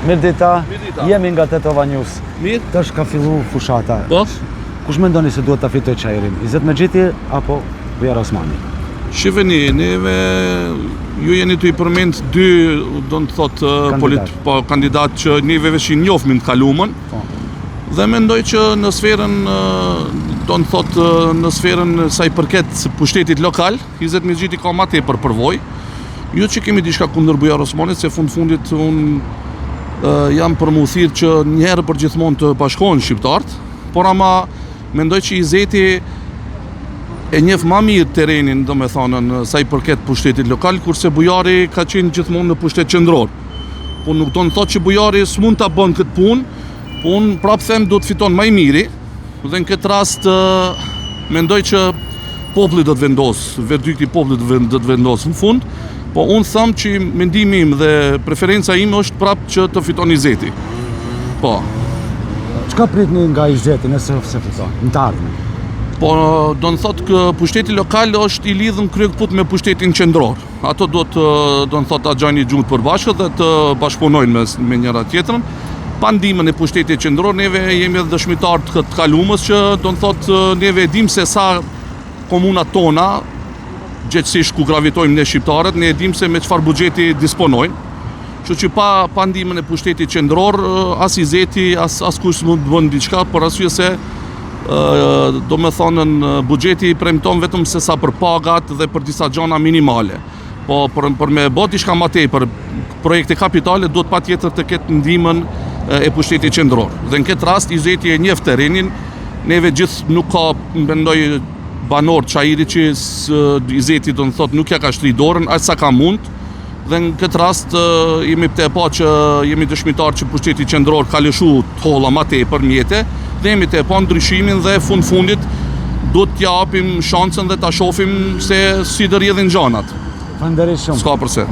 Mirdita, Mirdita. jemi nga Tetova News. Mirë? Tash ka fillu fushata. Po? Kush mendoni se duhet ta fitoj çajirin? Izet Mexhiti apo Bujar Osmani? Shifeni, neve ju jeni të i përmend dy, do të thotë, kandidat që neve veç i njofmin të kalumën. Po. Dhe mendoj që në sferën, do të thotë, në sferën sa i përket pushtetit lokal, Izet Mexhiti ka ma tepër përvojë. Jo që kemi diçka kundër Bujar Osmanit, se fundit unë jam për mu thirrë që njëherë për gjithmonë të bashkohen shqiptarët, por ama mendoj që Izeti e njeh ma mirë terrenin, domethënë, sa i përket pushtetit lokal, kurse Bujari ka qenë gjithmonë në pushtet qendror. Po nuk do të thotë që Bujari s'mund ta bën këtë punë, po unë prapë them do të fiton më i miri, dhe në këtë rast mendoj që populli do të vendosë, verdikti i popullit do të vendosë në fund, po unë them që mendimi im dhe preferenca ime është prapë që të fiton Izeti. Po. Çka pritni nga Izeti nëse se fiton? Në të ardhmen. Po, do të thotë që pushteti lokal është i lidhur kryekëput me pushtetin qendror. Ato do të thotë ta gjajnë gjuhët përbashkët dhe të bashkëpunojnë me njëra tjetrën. Pa ndihmën e pushtetit qendror, neve jemi edhe dëshmitar të këtë kalumës që do të thotë neve e dim se sa komunat tona, gjithsesi ku gravitojmë ne shqiptarët, ne e dim se me çfarë buxheti disponojnë. Kështu që pa ndihmën e pushtetit qendror, as Izeti, as kush mund të bën diçka, por arsye se do me thonën buxheti premton vetëm se sa për pagat dhe për disa gjana minimale. Po për me bë diçka më tepër, projekte kapitale duhet patjetër të ketë ndihmën e pushtetit qendror. Dhe në këtë rast Izeti e njeh terrenin, neve gjithë nuk ka, mendoj, banor çajiri që Izeti do të thotë nuk ja ka shtri dorën aq sa ka mund. Dhe në këtë rast jemi të pa që jemi dëshmitar që pushteti qendror ka lëshu të holla më tepër mjete, dhe jemi të pa ndryshimin dhe fundit duhet t'ja japim shansën dhe ta shohim se si do rrjedhin gjanat. Faleminderit shumë. S'ka përse.